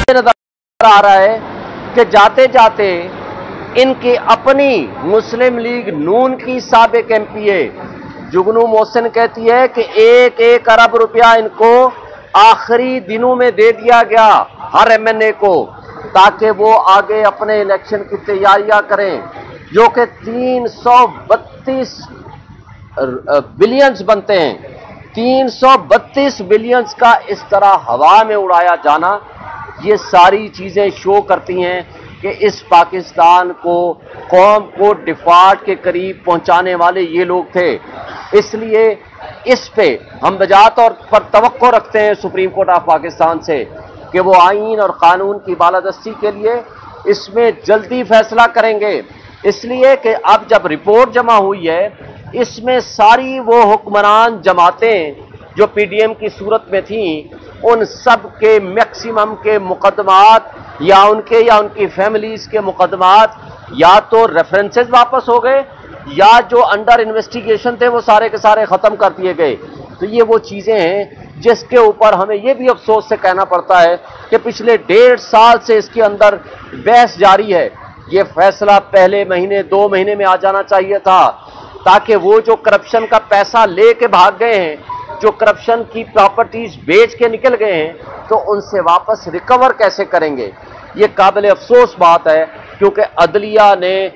नजर आ रहा है कि जाते जाते इनकी अपनी मुस्लिम लीग नून की साबिक एमपीए जुगनू मोहसिन कहती है कि 1-1 अरब रुपया इनको आखिरी दिनों में दे दिया गया हर एमएनए को, ताकि वो आगे अपने इलेक्शन की तैयारियां करें, जो कि 332 बिलियंस बनते हैं। 332 बिलियंस का इस तरह हवा में उड़ाया जाना, ये सारी चीजें शो करती हैं कि इस पाकिस्तान को, कौम को डिफॉल्ट के करीब पहुंचाने वाले ये लोग थे। इसलिए इस पे हम बजा तौर पर तवक्को रखते हैं सुप्रीम कोर्ट ऑफ पाकिस्तान से कि वो आईन और कानून की बालादस्ती के लिए इसमें जल्दी फैसला करेंगे। इसलिए कि अब जब रिपोर्ट जमा हुई है, इसमें सारी वो हुक्मरान जमातें जो पीडीएम की सूरत में थीं, उन सब के मैक्सिमम के मुकदमात या उनकी फैमिलीज के मुकदमात या तो रेफरेंसेस वापस हो गए या जो अंडर इन्वेस्टिगेशन थे वो सारे के सारे खत्म कर दिए गए। तो ये वो चीजें हैं जिसके ऊपर हमें ये भी अफसोस से कहना पड़ता है कि पिछले 1.5 साल से इसके अंदर बहस जारी है। ये फैसला पहले महीने 2 महीने में आ जाना चाहिए था, ताकि वो जो करप्शन का पैसा लेके भाग गए हैं, जो करप्शन की प्रॉपर्टीज बेच के निकल गए हैं, तो उनसे वापस रिकवर कैसे करेंगे। ये काबिल अफसोस बात है, क्योंकि अदलिया ने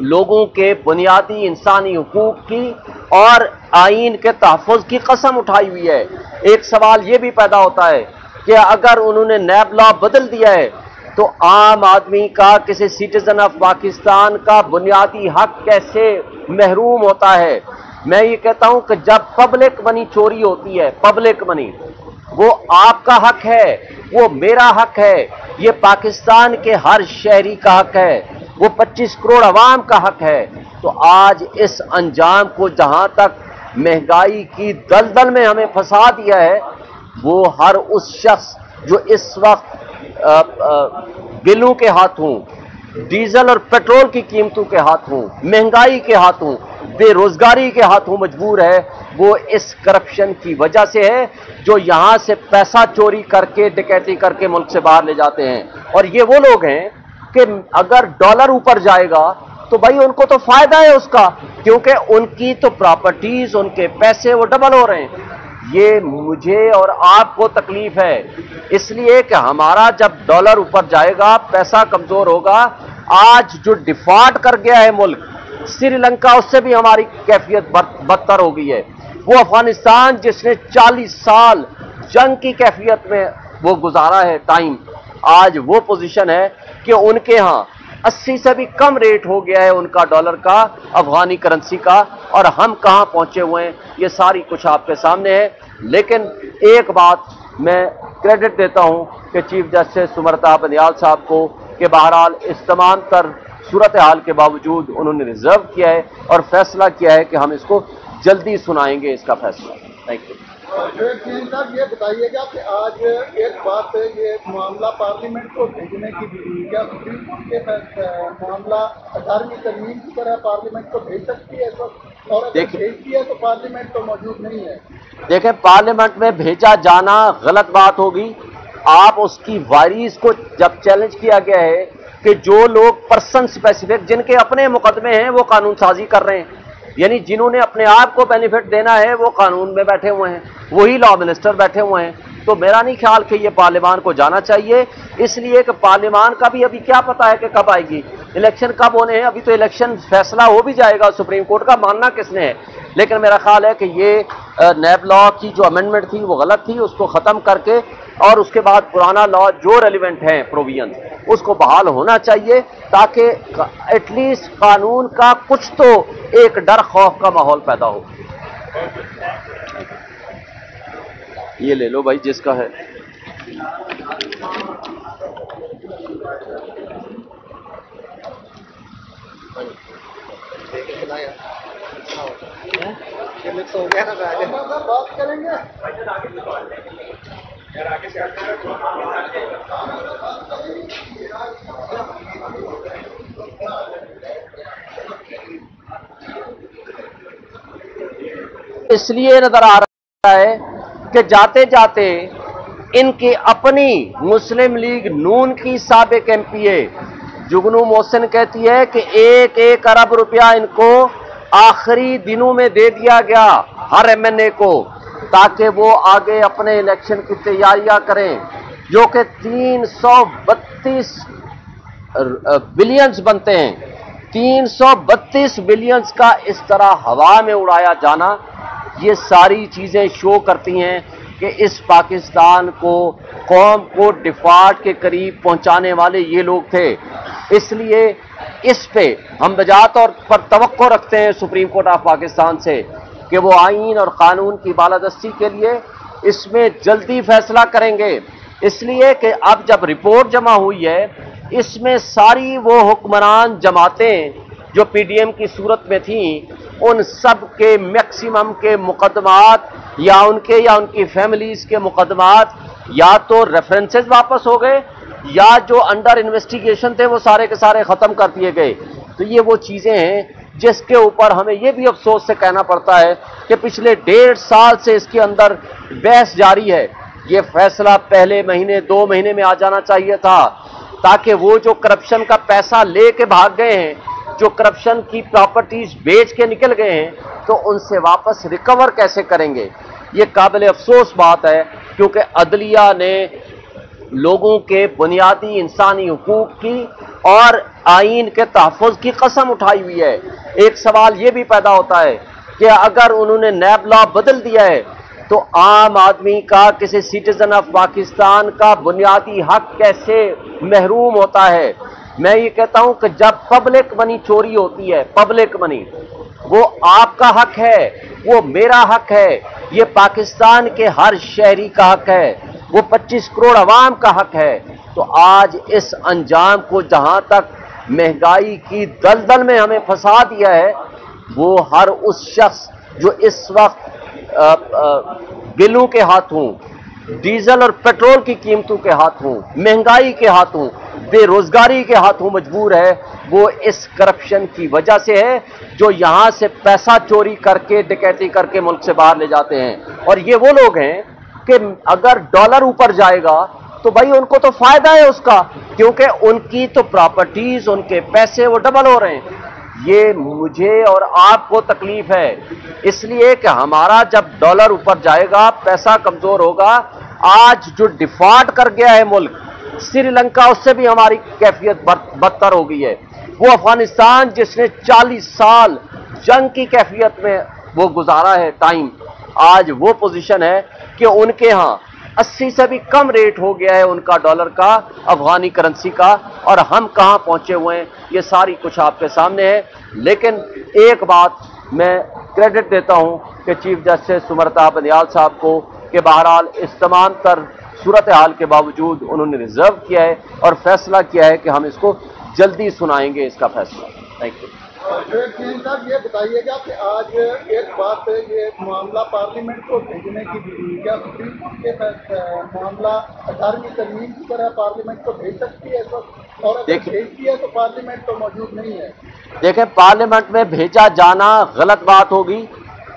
लोगों के बुनियादी इंसानी हुकूक की और आईन के तहफ़्फ़ुज़ की कसम उठाई हुई है। एक सवाल ये भी पैदा होता है कि अगर उन्होंने नैब लॉ बदल दिया है तो आम आदमी का, किसी सिटीजन ऑफ पाकिस्तान का बुनियादी हक कैसे महरूम होता है। मैं ये कहता हूं कि जब पब्लिक मनी चोरी होती है, पब्लिक मनी, वो आपका हक है, वो मेरा हक है, ये पाकिस्तान के हर शहरी का हक है, वो 25 करोड़ अवाम का हक है। तो आज इस अंजाम को, जहां तक महंगाई की दलदल में हमें फंसा दिया है, वो हर उस शख्स जो इस वक्त बिलों के हाथों, डीजल और पेट्रोल की कीमतों के हाथों, महंगाई के हाथों, बेरोजगारी के हाथों मजबूर है, वो इस करप्शन की वजह से है, जो यहां से पैसा चोरी करके, डकैती करके मुल्क से बाहर ले जाते हैं। और ये वो लोग हैं कि अगर डॉलर ऊपर जाएगा तो भाई उनको तो फायदा है उसका, क्योंकि उनकी तो प्रॉपर्टीज, उनके पैसे वो डबल हो रहे हैं। ये मुझे और आपको तकलीफ है, इसलिए कि हमारा जब डॉलर ऊपर जाएगा, पैसा कमजोर होगा। आज जो डिफॉल्ट कर गया है मुल्क श्रीलंका, उससे भी हमारी कैफियत बदतर हो गई है। वो अफगानिस्तान जिसने 40 साल जंग की कैफियत में वो गुजारा है टाइम, आज वो पोजीशन है कि उनके यहाँ 80 से भी कम रेट हो गया है उनका डॉलर का, अफगानी करेंसी का, और हम कहाँ पहुंचे हुए हैं, ये सारी कुछ आपके सामने है। लेकिन एक बात मैं क्रेडिट देता हूं कि चीफ जस्टिस सुमरता बंदियाल साहब को, कि बहरहाल इस तमाम तर सूरत हाल के बावजूद उन्होंने रिजर्व किया है और फैसला किया है कि हम इसको जल्दी सुनाएंगे इसका फैसला। Thank you. साहब ये बताइएगा कि आज एक बात है, ये मामला पार्लियामेंट को भेजने की भी, क्या सुप्रीम कोर्ट के मामला 18वीं तरमीम की तरह पार्लियामेंट को भेज सकती है? तो और अगर भेजती है तो पार्लियामेंट तो मौजूद नहीं है। देखें, पार्लियामेंट में भेजा जाना गलत बात होगी। आप उसकी वारीज को जब चैलेंज किया गया है कि जो लोग पर्सन स्पेसिफिक, जिनके अपने मुकदमे हैं, वो कानून साजी कर रहे हैं, यानी जिन्होंने अपने आप को बेनिफिट देना है, वो कानून में बैठे हुए हैं, वही लॉ मिनिस्टर बैठे हुए हैं। तो मेरा नहीं ख्याल कि ये पार्लियामान को जाना चाहिए, इसलिए कि पार्लियामान का भी अभी क्या पता है कि कब आएगी, इलेक्शन कब होने हैं। अभी तो इलेक्शन फैसला हो भी जाएगा सुप्रीम कोर्ट का, मानना किसने है। लेकिन मेरा ख्याल है कि ये नैब लॉ की जो अमेंडमेंट थी वो गलत थी, उसको ख़त्म करके और उसके बाद पुराना लॉ जो रेलिवेंट है प्रोविजन, उसको बहाल होना चाहिए, ताकि एटलीस्ट कानून का कुछ तो एक डर खौफ का माहौल पैदा हो। ये ले लो भाई जिसका है। तो गया ना, बात करेंगे। इसलिए नजर आ रहा है कि जाते जाते इनकी अपनी मुस्लिम लीग नून की साबिक एमपीए जुगनू मोहसिन कहती है कि 1-1 अरब रुपया इनको आखिरी दिनों में दे दिया गया हर एमएनए को, ताकि वो आगे अपने इलेक्शन की तैयारियां करें, जो कि 332 बिलियंस बनते हैं। 332 बिलियंस का इस तरह हवा में उड़ाया जाना, ये सारी चीजें शो करती हैं कि इस पाकिस्तान को, कौम को डिफॉल्ट के करीब पहुंचाने वाले ये लोग थे। इसलिए इस पे हम बजा तौर पर तवक्को रखते हैं सुप्रीम कोर्ट ऑफ पाकिस्तान से कि वो आईन और कानून की बालादस्ती के लिए इसमें जल्दी फैसला करेंगे। इसलिए कि अब जब रिपोर्ट जमा हुई है, इसमें सारी वो हुक्मरान जमातें जो पीडीएम की सूरत में थीं, उन सब के मैक्सिमम के मुकदमात या उनकी फैमिलीज के मुकदमात या तो रेफरेंसेस वापस हो गए, या जो अंडर इन्वेस्टिगेशन थे वो सारे के सारे खत्म कर दिए गए। तो ये वो चीजें हैं जिसके ऊपर हमें ये भी अफसोस से कहना पड़ता है कि पिछले 1.5 साल से इसके अंदर बहस जारी है। ये फैसला पहले महीने 2 महीने में आ जाना चाहिए था, ताकि वो जो करप्शन का पैसा लेके भाग गए हैं, जो करप्शन की प्रॉपर्टीज बेच के निकल गए हैं, तो उनसे वापस रिकवर कैसे करेंगे। ये काबिल अफसोस बात है, क्योंकि अदलिया ने लोगों के बुनियादी इंसानी हुकूक की और आईन के तहफ़्फ़ुज़ की कसम उठाई हुई है। एक सवाल ये भी पैदा होता है कि अगर उन्होंने नैब लॉ बदल दिया है, तो आम आदमी का, किसी सिटीजन ऑफ पाकिस्तान का बुनियादी हक कैसे महरूम होता है। मैं ये कहता हूं कि जब पब्लिक मनी चोरी होती है, पब्लिक मनी, वो आपका हक है, वो मेरा हक है, ये पाकिस्तान के हर शहरी का हक है, वो 25 करोड़ अवाम का हक है। तो आज इस अंजाम को, जहां तक महंगाई की दलदल में हमें फंसा दिया है, वो हर उस शख्स जो इस वक्त बिलों के हाथों, डीजल और पेट्रोल की कीमतों के हाथों, महंगाई के हाथों, बेरोजगारी के हाथों मजबूर है, वो इस करप्शन की वजह से है, जो यहां से पैसा चोरी करके, डकैती करके मुल्क से बाहर ले जाते हैं। और ये वो लोग हैं कि अगर डॉलर ऊपर जाएगा तो भाई उनको तो फायदा है उसका, क्योंकि उनकी तो प्रॉपर्टीज, उनके पैसे वो डबल हो रहे हैं। ये मुझे और आपको तकलीफ है, इसलिए कि हमारा जब डॉलर ऊपर जाएगा, पैसा कमजोर होगा। आज जो डिफॉल्ट कर गया है मुल्क श्रीलंका, उससे भी हमारी कैफियत बदतर हो गई है। वो अफगानिस्तान जिसने 40 साल जंग की कैफियत में वो गुजारा है टाइम, आज वो पोजीशन है कि उनके यहाँ 80 से भी कम रेट हो गया है उनका डॉलर का, अफगानी करेंसी का, और हम कहाँ पहुंचे हुए हैं, ये सारी कुछ आपके सामने है। लेकिन एक बात मैं क्रेडिट देता हूं कि चीफ जस्टिस सुमरता बंदियाल साहब को, कि बहरहाल इस तमाम तर सूरत हाल के बावजूद उन्होंने रिजर्व किया है और फैसला किया है कि हम इसको जल्दी सुनाएंगे इसका फैसला। Thank you. साहब ये बताइएगा कि आज एक बात है, ये मामला पार्लियामेंट को भेजने की भी, क्या सुप्रीम कोर्ट के मामला 18वीं तरमीम की तरह पार्लियामेंट को भेज सकती है? और अगर भेजती है तो पार्लियामेंट तो मौजूद नहीं है। देखें, पार्लियामेंट में भेजा जाना गलत बात होगी।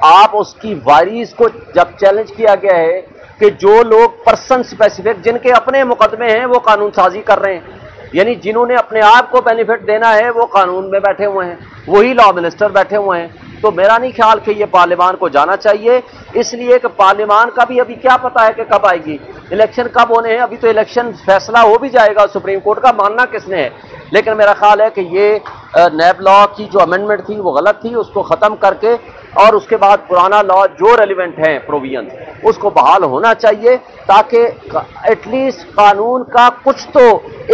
आप उसकी वारीज को जब चैलेंज किया गया है कि जो लोग पर्सन स्पेसिफिक, जिनके अपने मुकदमे हैं, वो कानून साजी कर रहे हैं, यानी जिन्होंने अपने आप को बेनिफिट देना है, वो कानून में बैठे हुए हैं, वही लॉ मिनिस्टर बैठे हुए हैं। तो मेरा नहीं ख्याल कि ये पार्लियामान को जाना चाहिए, इसलिए कि पार्लियामान का भी अभी क्या पता है कि कब आएगी, इलेक्शन कब होने हैं। अभी तो इलेक्शन फैसला हो भी जाएगा, सुप्रीम कोर्ट का मानना किसने है। लेकिन मेरा ख्याल है कि ये नैब लॉ की जो अमेंडमेंट थी वो गलत थी, उसको ख़त्म करके और उसके बाद पुराना लॉ जो रेलिवेंट है प्रोविजन, उसको बहाल होना चाहिए, ताकि एटलीस्ट कानून का कुछ तो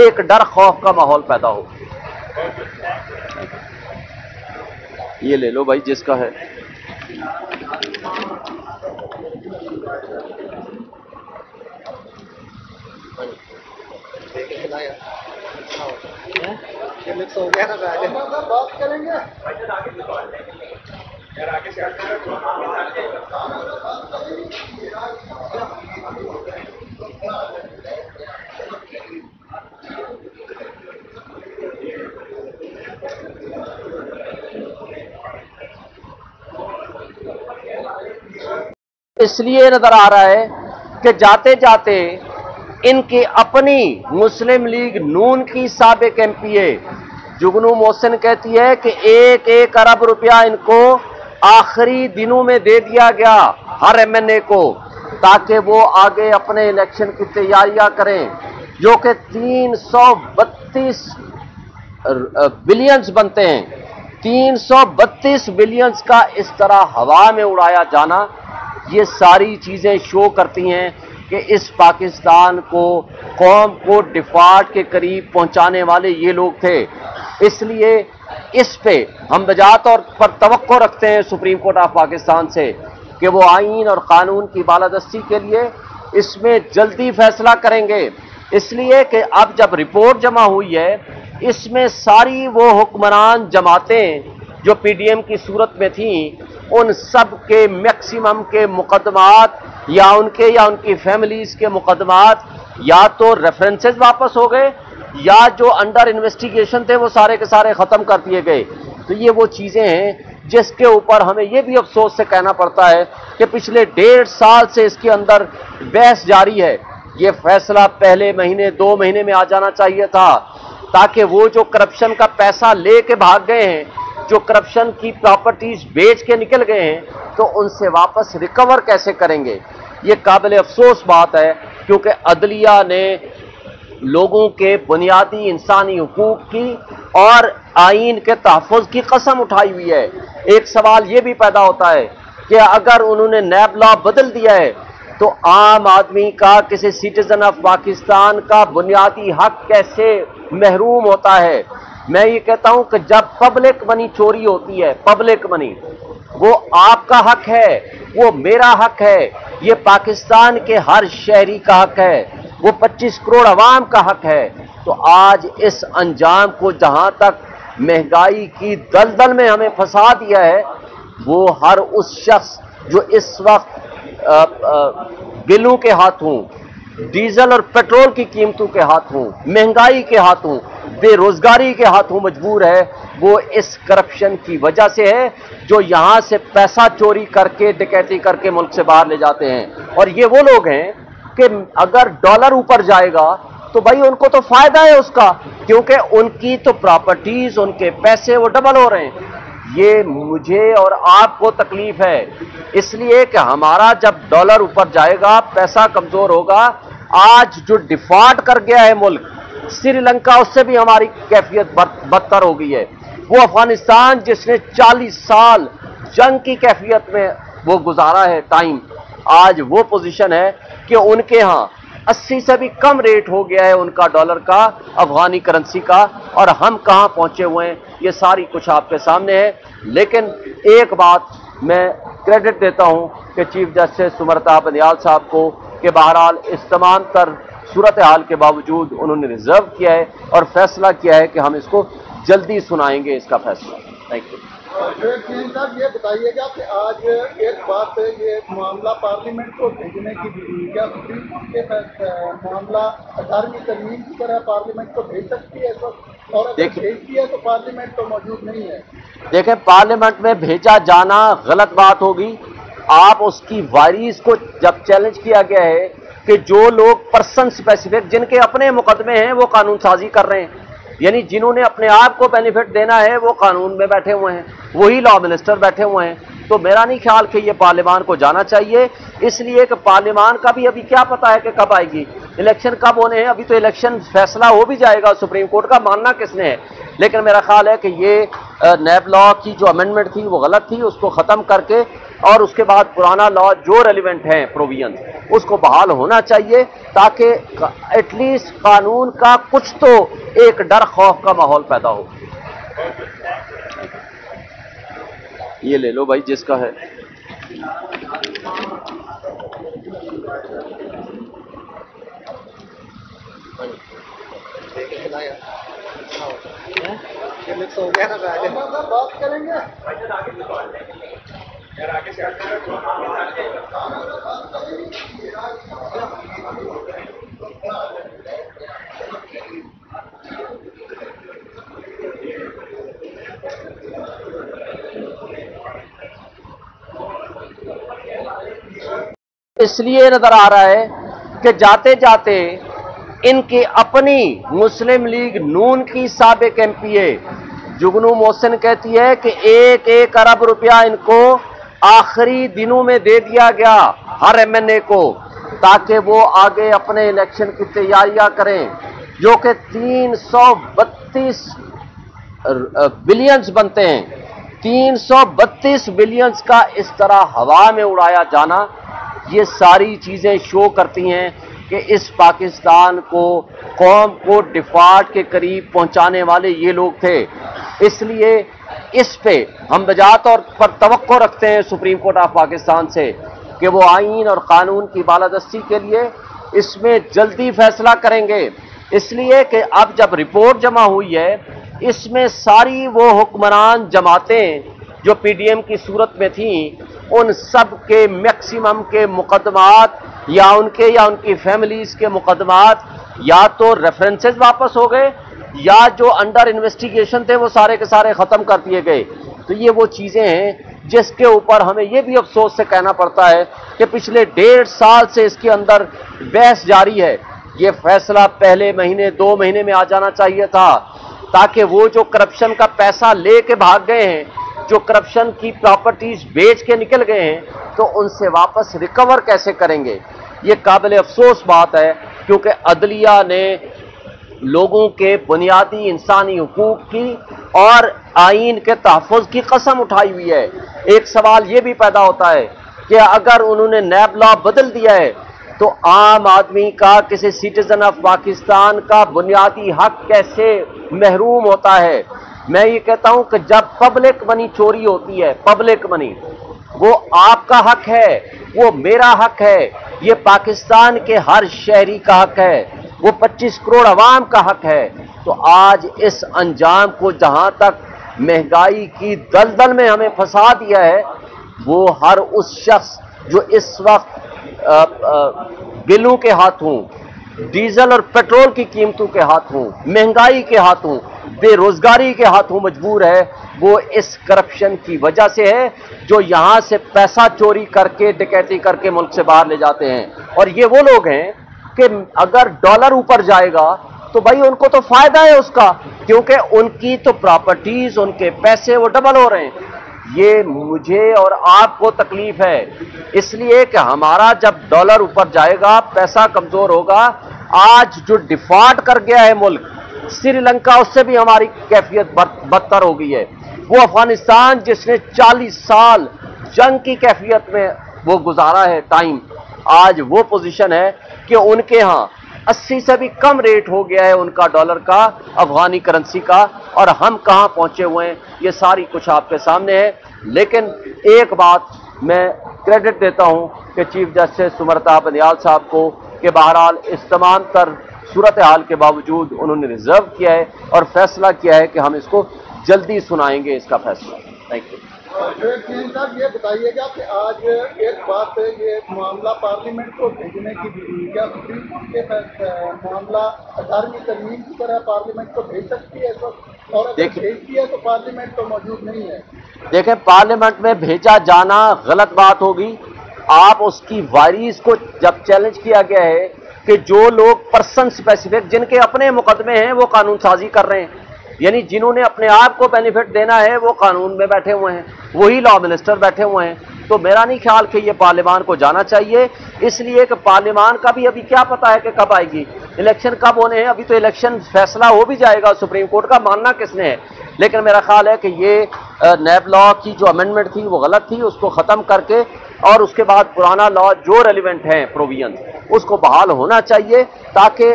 एक डर खौफ का माहौल पैदा हो। ये ले लो भाई जिसका है। हो गया ना, बात करेंगे। इसलिए नजर आ रहा है कि जाते जाते इनकी अपनी मुस्लिम लीग नून की साबिक एमपीए जुगनू मोहसिन कहती है कि 1-1 अरब रुपया इनको आखिरी दिनों में दे दिया गया हर एमएनए को, ताकि वो आगे अपने इलेक्शन की तैयारियां करें, जो कि 332 बिलियंस बनते हैं। 332 बिलियंस का इस तरह हवा में उड़ाया जाना, ये सारी चीजें शो करती हैं कि इस पाकिस्तान को, कौम को डिफॉल्ट के करीब पहुंचाने वाले ये लोग थे। इसलिए इस पे हम बजा तौर पर तवक्को रखते हैं सुप्रीम कोर्ट ऑफ पाकिस्तान से कि वो आईन और कानून की बालादस्ती के लिए इसमें जल्दी फैसला करेंगे। इसलिए कि अब जब रिपोर्ट जमा हुई है, इसमें सारी वो हुक्मरान जमातें जो पीडीएम की सूरत में थीं, उन सब के मैक्सिमम के मुकदमात या उनकी फैमिलीज के मुकदमात या तो रेफरेंसेस वापस हो गए या जो अंडर इन्वेस्टिगेशन थे वो सारे के सारे खत्म कर दिए गए। तो ये वो चीजें हैं जिसके ऊपर हमें ये भी अफसोस से कहना पड़ता है कि पिछले 1.5 साल से इसके अंदर बहस जारी है। ये फैसला पहले महीने 2 महीने में आ जाना चाहिए था, ताकि वो जो करप्शन का पैसा लेके भाग गए हैं, जो करप्शन की प्रॉपर्टीज बेच के निकल गए हैं, तो उनसे वापस रिकवर कैसे करेंगे। ये काबिल अफसोस बात है, क्योंकि अदलिया ने लोगों के बुनियादी इंसानी हुकूक की और आईन के तहफ़्फ़ुज़ की कसम उठाई हुई है। एक सवाल ये भी पैदा होता है कि अगर उन्होंने नैब लॉ बदल दिया है तो आम आदमी का, किसी सिटीजन ऑफ पाकिस्तान का बुनियादी हक कैसे महरूम होता है। मैं ये कहता हूं कि जब पब्लिक मनी चोरी होती है, पब्लिक मनी, वो आपका हक है, वो मेरा हक है, ये पाकिस्तान के हर शहरी का हक है, वो 25 करोड़ अवाम का हक है। तो आज इस अंजाम को जहां तक महंगाई की दलदल में हमें फंसा दिया है, वो हर उस शख्स जो इस वक्त बिलों के हाथों, डीजल और पेट्रोल की कीमतों के हाथों, महंगाई के हाथों, बेरोजगारी के हाथों मजबूर है, वो इस करप्शन की वजह से है, जो यहां से पैसा चोरी करके, डकैती करके मुल्क से बाहर ले जाते हैं। और ये वो लोग हैं कि अगर डॉलर ऊपर जाएगा तो भाई उनको तो फायदा है उसका, क्योंकि उनकी तो प्रॉपर्टीज, उनके पैसे वो डबल हो रहे हैं। ये मुझे और आपको तकलीफ है, इसलिए कि हमारा जब डॉलर ऊपर जाएगा, पैसा कमजोर होगा। आज जो डिफॉल्ट कर गया है मुल्क श्रीलंका, उससे भी हमारी कैफियत बदतर हो गई है। वो अफगानिस्तान जिसने 40 साल जंग की कैफियत में वो गुजारा है टाइम, आज वो पोजीशन है कि उनके यहाँ 80 से भी कम रेट हो गया है उनका डॉलर का, अफगानी करेंसी का, और हम कहाँ पहुंचे हुए हैं ये सारी कुछ आपके सामने है। लेकिन एक बात मैं क्रेडिट देता हूं कि चीफ जस्टिस सुमरता बंदियाल साहब को, कि बहरहाल इस तमाम तर सूरत हाल के बावजूद उन्होंने रिजर्व किया है और फैसला किया है कि हम इसको जल्दी सुनाएंगे इसका फैसला। Thank you. साहब ये बताइएगा कि आज एक बात है, ये मामला पार्लियामेंट को भेजने की भी, क्या सुप्रीम कोर्ट के मामला 18वीं तरमीम की तरह पार्लियामेंट को भेज सकती है इस वक्त, और अगर भेजती है तो पार्लियामेंट तो मौजूद नहीं है। देखें, पार्लियामेंट में भेजा जाना गलत बात होगी। आप उसकी वारीज को जब चैलेंज किया गया है कि जो लोग पर्सन स्पेसिफिक, जिनके अपने मुकदमे हैं, वो कानून साजी कर रहे हैं, यानी जिन्होंने अपने आप को बेनिफिट देना है वो कानून में बैठे हुए हैं, वही लॉ मिनिस्टर बैठे हुए हैं। तो मेरा नहीं ख्याल कि ये पार्लियामान को जाना चाहिए, इसलिए कि पार्लियामान का भी अभी क्या पता है कि कब आएगी, इलेक्शन कब होने हैं। अभी तो इलेक्शन फैसला हो भी जाएगा, सुप्रीम कोर्ट का मानना किसने है। लेकिन मेरा ख्याल है कि ये नैब लॉ की जो अमेंडमेंट थी वो गलत थी, उसको ख़त्म करके और उसके बाद पुराना लॉ जो रेलिवेंट है प्रोविजन, उसको बहाल होना चाहिए, ताकि एटलीस्ट कानून का कुछ तो एक डर खौफ का माहौल पैदा हो। ये ले लो भाई जिसका है। हो गया ना, बात करेंगे। इसलिए नजर आ रहा है कि जाते जाते इनकी अपनी मुस्लिम लीग नून की साबिक एमपीए जुगनू मोहसिन कहती है कि 1-1 अरब रुपया इनको आखिरी दिनों में दे दिया गया हर एमएनए को, ताकि वो आगे अपने इलेक्शन की तैयारियां करें, जो कि 332 बिलियंस बनते हैं। 332 बिलियंस का इस तरह हवा में उड़ाया जाना, ये सारी चीजें शो करती हैं कि इस पाकिस्तान को, कौम को डिफॉल्ट के करीब पहुंचाने वाले ये लोग थे। इसलिए इस पे हम बजा तौर पर तवक्को रखते हैं सुप्रीम कोर्ट ऑफ पाकिस्तान से कि वो आईन और कानून की बालादस्ती के लिए इसमें जल्दी फैसला करेंगे। इसलिए कि अब जब रिपोर्ट जमा हुई है, इसमें सारी वो हुक्मरान जमातें जो पीडीएम की सूरत में थीं, उन सब के मैक्सिमम के मुकदमात या उनकी फैमिलीज के मुकदमात या तो रेफरेंसेस वापस हो गए, या जो अंडर इन्वेस्टिगेशन थे वो सारे के सारे खत्म कर दिए गए। तो ये वो चीजें हैं जिसके ऊपर हमें ये भी अफसोस से कहना पड़ता है कि पिछले 1.5 साल से इसके अंदर बहस जारी है। ये फैसला पहले महीने 2 महीने में आ जाना चाहिए था, ताकि वो जो करप्शन का पैसा लेके भाग गए हैं, जो करप्शन की प्रॉपर्टीज बेच के निकल गए हैं, तो उनसे वापस रिकवर कैसे करेंगे। ये काबिल अफसोस बात है, क्योंकि अदलिया ने लोगों के बुनियादी इंसानी हुकूक की और आईन के तहफ़्फ़ुज़ की कसम उठाई हुई है। एक सवाल ये भी पैदा होता है कि अगर उन्होंने नैब लॉ बदल दिया है, तो आम आदमी का, किसी सिटीजन ऑफ पाकिस्तान का बुनियादी हक कैसे महरूम होता है। मैं ये कहता हूं कि जब पब्लिक मनी चोरी होती है, पब्लिक मनी, वो आपका हक है, वो मेरा हक है, ये पाकिस्तान के हर शहरी का हक है, वो 25 करोड़ अवाम का हक है। तो आज इस अंजाम को, जहां तक महंगाई की दलदल में हमें फंसा दिया है, वो हर उस शख्स जो इस वक्त बिलों के हाथों, डीजल और पेट्रोल की कीमतों के हाथों, महंगाई के हाथों, बेरोजगारी के हाथों मजबूर है, वो इस करप्शन की वजह से है, जो यहां से पैसा चोरी करके, डकैती करके मुल्क से बाहर ले जाते हैं। और ये वो लोग हैं कि अगर डॉलर ऊपर जाएगा तो भाई उनको तो फायदा है उसका, क्योंकि उनकी तो प्रॉपर्टीज, उनके पैसे वो डबल हो रहे हैं। ये मुझे और आपको तकलीफ है, इसलिए कि हमारा जब डॉलर ऊपर जाएगा, पैसा कमजोर होगा। आज जो डिफॉल्ट कर गया है मुल्क श्रीलंका, उससे भी हमारी कैफियत बदतर हो गई है। वो अफगानिस्तान जिसने 40 साल जंग की कैफियत में वो गुजारा है टाइम, आज वो पोजीशन है कि उनके यहाँ 80 से भी कम रेट हो गया है उनका डॉलर का, अफगानी करेंसी का, और हम कहाँ पहुंचे हुए हैं, ये सारी कुछ आपके सामने है। लेकिन एक बात मैं क्रेडिट देता हूं कि चीफ जस्टिस सुमरता बंदियाल साहब को, कि बहरहाल इस तमाम तर सूरत हाल के बावजूद उन्होंने रिजर्व किया है और फैसला किया है कि हम इसको जल्दी सुनाएंगे इसका फैसला। Thank you. साहब ये बताइएगा कि आज एक बात है, ये मामला पार्लियामेंट को भेजने की भी, क्या सुप्रीम कोर्ट के मामला 18वीं तरमीम की तरह पार्लियामेंट को भेज सकती है इस वक्त, और अगर भेजती है तो पार्लियामेंट तो मौजूद नहीं है। देखें, पार्लियामेंट में भेजा जाना गलत बात होगी। आप उसकी वारीज को जब चैलेंज किया गया है कि जो लोग पर्सन स्पेसिफिक, जिनके अपने मुकदमे हैं, वो कानून साजी कर रहे हैं, यानी जिन्होंने अपने आप को बेनिफिट देना है, वो कानून में बैठे हुए हैं, वही लॉ मिनिस्टर बैठे हुए हैं। तो मेरा नहीं ख्याल कि ये पार्लियामान को जाना चाहिए, इसलिए कि पार्लियामान का भी अभी क्या पता है कि कब आएगी, इलेक्शन कब होने हैं। अभी तो इलेक्शन फैसला हो भी जाएगा सुप्रीम कोर्ट का, मानना किसने है। लेकिन मेरा ख्याल है कि ये नैब लॉ की जो अमेंडमेंट थी वो गलत थी, उसको ख़त्म करके और उसके बाद पुराना लॉ जो रेलिवेंट है प्रोविजन, उसको बहाल होना चाहिए, ताकि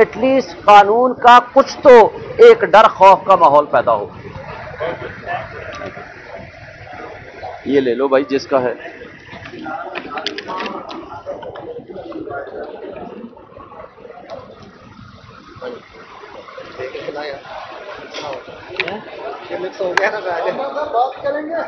एटलीस्ट कानून का कुछ तो एक डर खौफ का माहौल पैदा हो। ये ले लो भाई जिसका है। हो गया ना, बात करेंगे।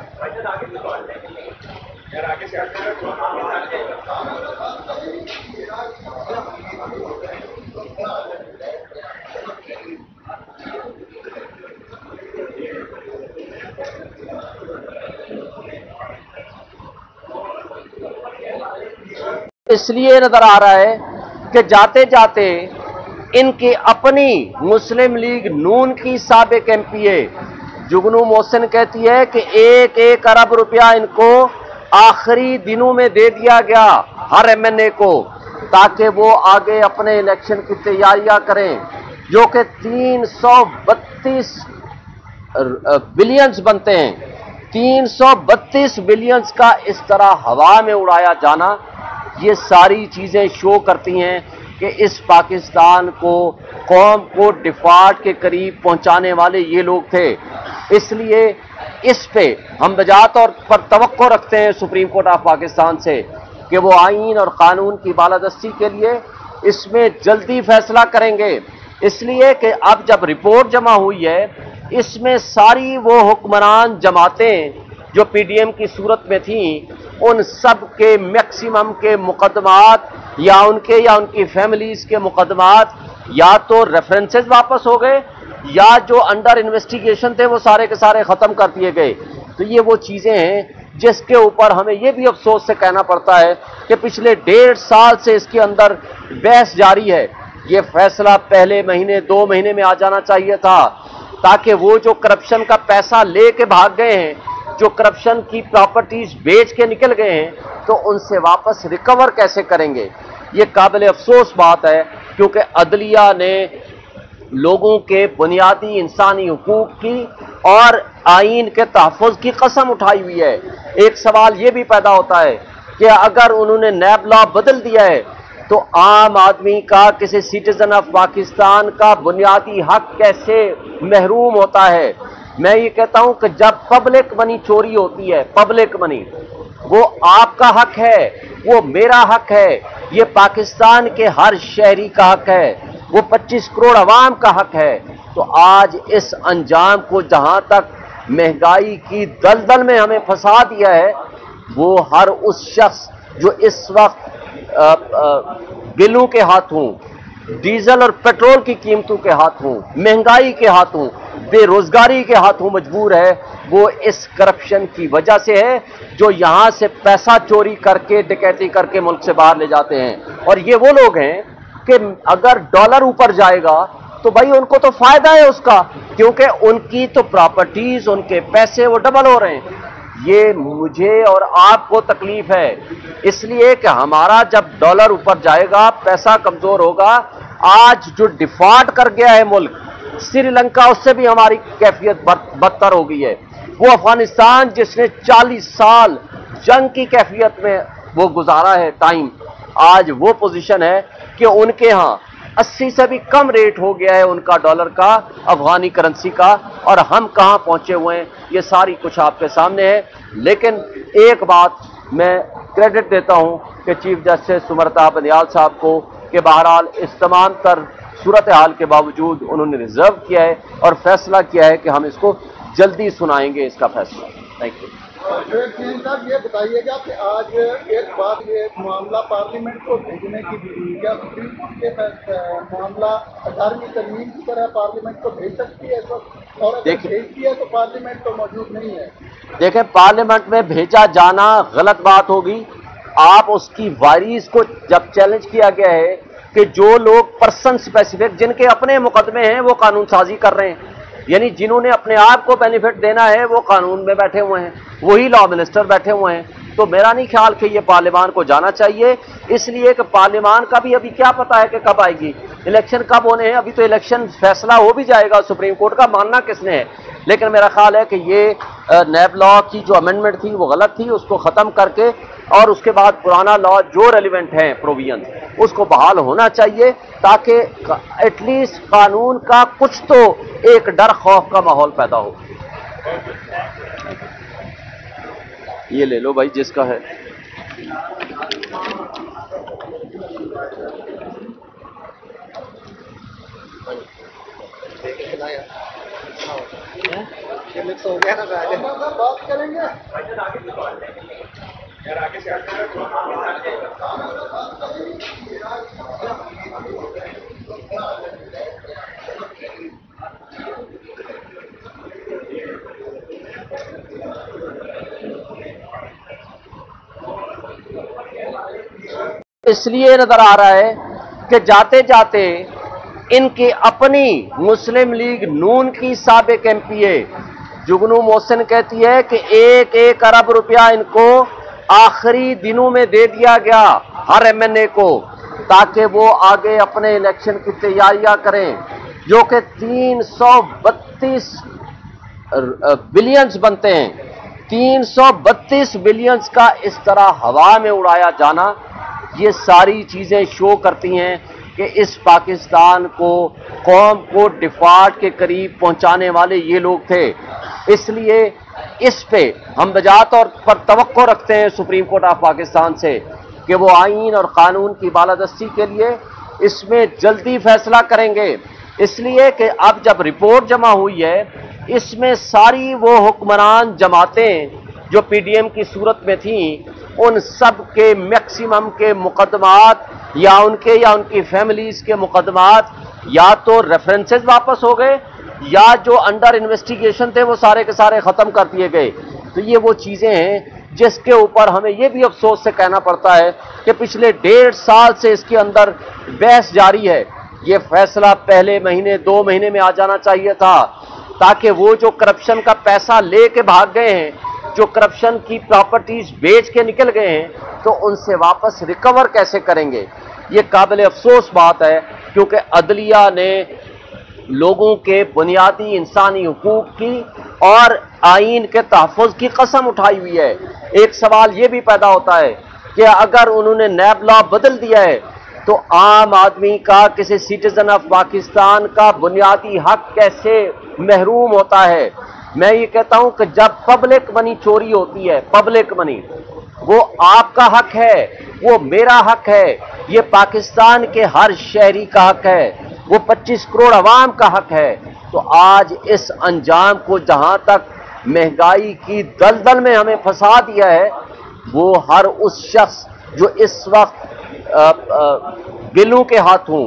इसलिए नजर आ रहा है कि जाते जाते इनकी अपनी मुस्लिम लीग नून की साबिक एमपीए जुगनू मोहसिन कहती है कि 1-1 अरब रुपया इनको आखिरी दिनों में दे दिया गया हर एमएनए को, ताकि वो आगे अपने इलेक्शन की तैयारियां करें, जो कि 332 बिलियंस बनते हैं। 332 बिलियंस का इस तरह हवा में उड़ाया जाना, ये सारी चीजें शो करती हैं कि इस पाकिस्तान को, कौम को डिफॉल्ट के करीब पहुंचाने वाले ये लोग थे। इसलिए इस पे हम बजा तौर पर तवक्को रखते हैं सुप्रीम कोर्ट ऑफ पाकिस्तान से कि वो आईन और कानून की बालादस्ती के लिए इसमें जल्दी फैसला करेंगे। इसलिए कि अब जब रिपोर्ट जमा हुई है, इसमें सारी वो हुक्मरान जमातें जो पीडीएम की सूरत में थीं, उन सब के मैक्सिमम के मुकदमात या उनकी फैमिलीज के मुकदमात या तो रेफरेंसेस वापस हो गए या जो अंडर इन्वेस्टिगेशन थे वो सारे के सारे खत्म कर दिए गए। तो ये वो चीजें हैं जिसके ऊपर हमें ये भी अफसोस से कहना पड़ता है कि पिछले 1.5 साल से इसके अंदर बहस जारी है। ये फैसला पहले महीने 2 महीने में आ जाना चाहिए था, ताकि वो जो करप्शन का पैसा लेके भाग गए हैं, जो करप्शन की प्रॉपर्टीज बेच के निकल गए हैं, तो उनसे वापस रिकवर कैसे करेंगे। ये काबिल अफसोस बात है, क्योंकि अदलिया ने लोगों के बुनियादी इंसानी हुकूक की और आईन के तहफ़्फ़ुज़ की कसम उठाई हुई है। एक सवाल ये भी पैदा होता है कि अगर उन्होंने नैब लॉ बदल दिया है तो आम आदमी का, किसी सिटीजन ऑफ पाकिस्तान का बुनियादी हक कैसे महरूम होता है। मैं ये कहता हूं कि जब पब्लिक मनी चोरी होती है, पब्लिक मनी, वो आपका हक है, वो मेरा हक है, ये पाकिस्तान के हर शहरी का हक है, वो 25 करोड़ अवाम का हक है। तो आज इस अंजाम को, जहां तक महंगाई की दलदल में हमें फंसा दिया है, वो हर उस शख्स जो इस वक्त बिलों के हाथों, डीजल और पेट्रोल की कीमतों के हाथों, महंगाई के हाथों, बेरोजगारी के हाथों मजबूर है, वो इस करप्शन की वजह से है, जो यहां से पैसा चोरी करके, डकैती करके मुल्क से बाहर ले जाते हैं। और ये वो लोग हैं कि अगर डॉलर ऊपर जाएगा तो भाई उनको तो फायदा है उसका, क्योंकि उनकी तो प्रॉपर्टीज, उनके पैसे वो डबल हो रहे हैं। ये मुझे और आपको तकलीफ है, इसलिए कि हमारा जब डॉलर ऊपर जाएगा, पैसा कमजोर होगा। आज जो डिफॉल्ट कर गया है मुल्क श्रीलंका, उससे भी हमारी कैफियत बदतर हो गई है। वो अफगानिस्तान जिसने 40 साल जंग की कैफियत में वो गुजारा है टाइम, आज वो पोजीशन है कि उनके यहाँ 80 से भी कम रेट हो गया है उनका डॉलर का, अफगानी करेंसी का, और हम कहाँ पहुंचे हुए हैं, ये सारी कुछ आपके सामने है। लेकिन एक बात मैं क्रेडिट देता हूं कि चीफ जस्टिस सुमरता बंदियाल साहब को, कि बहरहाल इस तमाम तर सूरत हाल के बावजूद उन्होंने रिजर्व किया है और फैसला किया है कि हम इसको जल्दी सुनाएंगे इसका फैसला। Thank you. साहब ये बताइएगा कि आज एक बात, ये मामला पार्लियामेंट को भेजने की भी, क्या सुप्रीम कोर्ट के मामला 18वीं तरमीम की तरह पार्लियामेंट को भेज सकती है? और अगर भेजती है तो पार्लियामेंट तो मौजूद नहीं है। देखें, पार्लियामेंट में भेजा जाना गलत बात होगी। आप उसकी वारीज को जब चैलेंज किया गया है कि जो लोग पर्सन स्पेसिफिक, जिनके अपने मुकदमे हैं, वो कानून साजी कर रहे हैं, यानी जिन्होंने अपने आप को बेनिफिट देना है, वो कानून में बैठे हुए हैं, वही लॉ मिनिस्टर बैठे हुए हैं। तो मेरा नहीं ख्याल कि ये पार्लियामान को जाना चाहिए, इसलिए कि पार्लियामान का भी अभी क्या पता है कि कब आएगी, इलेक्शन कब होने हैं। अभी तो इलेक्शन फैसला हो भी जाएगा, सुप्रीम कोर्ट का मानना किसने है। लेकिन मेरा ख्याल है कि ये नैब लॉ की जो अमेंडमेंट थी वो गलत थी, उसको ख़त्म करके और उसके बाद पुराना लॉ जो रेलिवेंट है प्रोविजन, उसको बहाल होना चाहिए, ताकि एटलीस्ट कानून का कुछ तो एक डर खौफ का माहौल पैदा हो। ये ले लो भाई जिसका है। हो गया ना, बात करेंगे यार आगे से इसलिए नजर आ रहा है कि जाते जाते ان کی اپنی مسلم لیگ نون کی سابق MP جگنو محسن کہتی ہے کہ 1 ارب روپیہ ان کو آخری دنوں میں دے دیا گیا ہر MNA کو، تاکہ وہ آگے اپنے الیکشن کی تیاریاں کریں، جو کہ 332 بلینز بنتے ہیں۔ 332 بلینز کا اس طرح ہوا میں اڑایا جانا، یہ ساری چیزیں شو کرتی ہیں کہ اس پاکستان کو، قوم کو ڈیفالٹ کے قریب پہنچانے والے یہ لوگ تھے۔ اس لیے اس پہ ہم بجا طور پر توقع رکھتے ہیں سپریم کورٹ آف پاکستان سے کہ وہ آئین اور قانون کی بالادستی کے لیے اس میں جلدی فیصلہ کریں گے، اس لیے کہ اب جب رپورٹ جمع ہوئی ہے، اس میں ساری وہ حکمران جماعتیں جو PDM کی صورت میں تھیں، ان سب کے میکسیمم کے مقدمات یا ان کی فیملیز کے مقدمات یا تو ریفرنسز واپس ہو گئے، یا جو انڈر انویسٹیگیشن تھے وہ سارے کے سارے ختم کر دیے گئے۔ تو یہ وہ چیزیں ہیں جس کے اوپر ہمیں یہ بھی افسوس سے کہنا پڑتا ہے کہ پچھلے 1.5 سال سے اس کے اندر بحث جاری ہے۔ یہ فیصلہ پہلے مہینے 2 مہینے میں آ جانا چاہیے تھا، تاکہ وہ جو کرپشن کا پیسہ لے کے بھاگ گئے ہیں، جو کرپشن کی پراپرٹیز بیچ کے نکل گئے ہیں، تو ان سے واپس ریکور کیسے کریں گے۔ یہ قابل افسوس بات ہے، کیونکہ عدلیہ نے لوگوں کے بنیادی انسانی حقوق کی اور آئین کے تحفظ کی قسم اٹھائی ہوئی ہے۔ ایک سوال یہ بھی پیدا ہوتا ہے کہ اگر انہوں نے نیب لا بدل دیا ہے تو عام آدمی کا، کسی سٹیزن آف پاکستان کا بنیادی حق کیسے محروم ہوتا ہے۔ میں یہ کہتا ہوں کہ جب پبلک منی چوری ہوتی ہے، پبلک منی، وہ آپ کا حق ہے، وہ میرا حق ہے، یہ پاکستان کے ہر شہری کا حق ہے، وہ 25 کروڑ عوام کا حق ہے۔ تو آج اس انجام کو جہاں تک مہنگائی کی دلدل میں ہمیں پھنسا دیا ہے، وہ ہر اس شخص جو اس وقت بلوں کے ہاتھوں،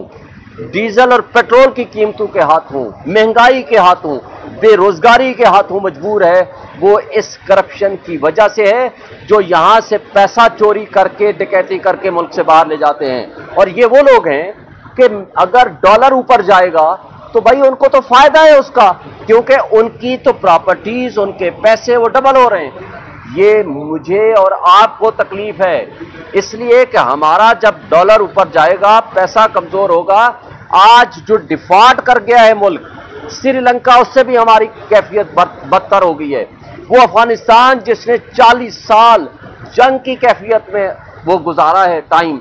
ڈیزل اور پیٹرول کی قیمتوں کے ہاتھوں، مہنگائی کے ہاتھوں، بے روزگاری کے ہاتھوں مجبور ہے، وہ اس کرپشن کی وجہ سے ہے، جو یہاں سے پیسہ چوری کر کے، ڈکیتی کر کے ملک سے باہر لے جاتے ہیں۔ اور یہ وہ لوگ ہیں کہ اگر ڈالر اوپر جائے گا تو بھائی ان کو تو فائدہ ہے اس کا، کیونکہ ان کی تو پراپرٹیز، ان کے پیسے وہ ڈبل ہو رہے ہیں۔ یہ مجھے اور آپ کو تکلیف ہے، اس لیے کہ ہمارا جب ڈالر اوپر جائے گا، پیسہ کمزور ہوگا۔ آج جو ڈیفالٹ کر گیا ہے ملک سری لنکا، اس سے بھی ہماری کیفیت بدتر ہو گئی ہے۔ وہ افغانستان جس نے 40 سال جنگ کی کیفیت میں وہ گزارا ہے ٹائم،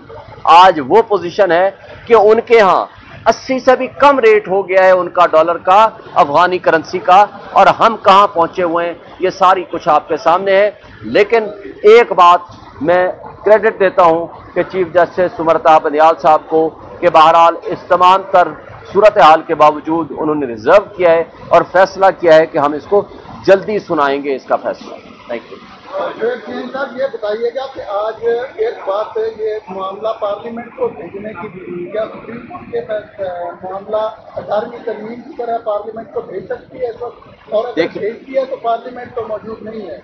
آج وہ پوزیشن ہے کہ ان کے ہاں 80 سے بھی کم ریٹ ہو گیا ہے ان کا ڈالر کا، افغانی کرنسی کا، اور ہم کہاں پہنچے ہوئے ہیں، یہ ساری کچھ آپ کے سامنے ہے۔ لیکن ایک بات میں کریڈٹ دیتا ہوں کہ چیف جسٹس سمرتا بندیال صاحب کو، کہ بہرحال اس تمام تر صورتحال کے باوجود انہوں نے ریزرو کیا ہے اور فیصلہ کیا ہے کہ ہم اس کو جلدی سنائیں گے اس کا فیصلہ۔ Thank you. صاحب یہ بتائیے گا کہ آج ایک بات ہے، یہ معاملہ پارلیمنٹ کو بھیجنے کی بھی ہوئی، کیا سپریم کورٹ کے معاملہ 18ویں ترمیم کی طرح پارلیمنٹ کو بھیج سکتی ہے اس وقت، اور اگر بھیجتی ہے تو پارلیمنٹ تو موجود نہیں ہے؟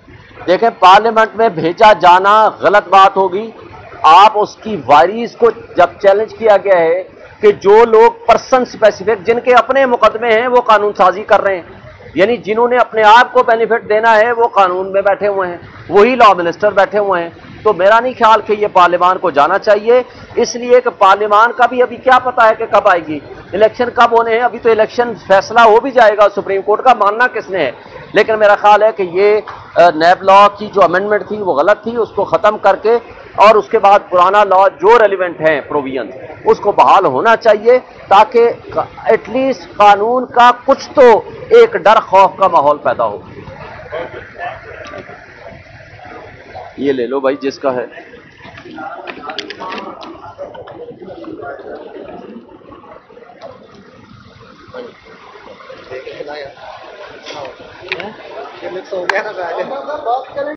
دیکھیں، پارلیمنٹ میں بھیجا جانا غلط بات ہوگی۔ آپ اس کی وائریز کو جب چیلنج کیا گیا ہے کہ جو لوگ پرسن اسپیسیفک، جن کے اپنے مقدمے ہیں، وہ قانون سازی کر رہے ہیں، یعنی جنہوں نے اپنے آپ کو بینیفٹ دینا ہے وہ قانون میں بیٹھے ہوئے ہیں، وہی لا منسٹر بیٹھے ہوئے ہیں، تو میرا نہیں خیال کہ یہ پارلیمان کو جانا چاہیے، اس لیے کہ پارلیمان کا بھی ابھی کیا پتا ہے کہ کب آئے گی، الیکشن کب ہونے ہیں، ابھی تو الیکشن فیصلہ ہو بھی جائے گا سپریم کورٹ کا، ماننا کس نے ہے۔ لیکن میرا خیال ہے کہ یہ نیب لا کی جو امینڈمنٹ تھی وہ غلط تھی، اس کو ختم کر کے اور اس کے بعد پرانا لا جو ریلیونٹ ہیں پروویژن اس کو بحال ہونا چاہیے، تاکہ ایٹ لیسٹ قانون کا کچھ تو ایک ڈر خوف کا ماحول پیدا ہو۔ یہ لے لو بھائی جس کا ہے۔ بات کریں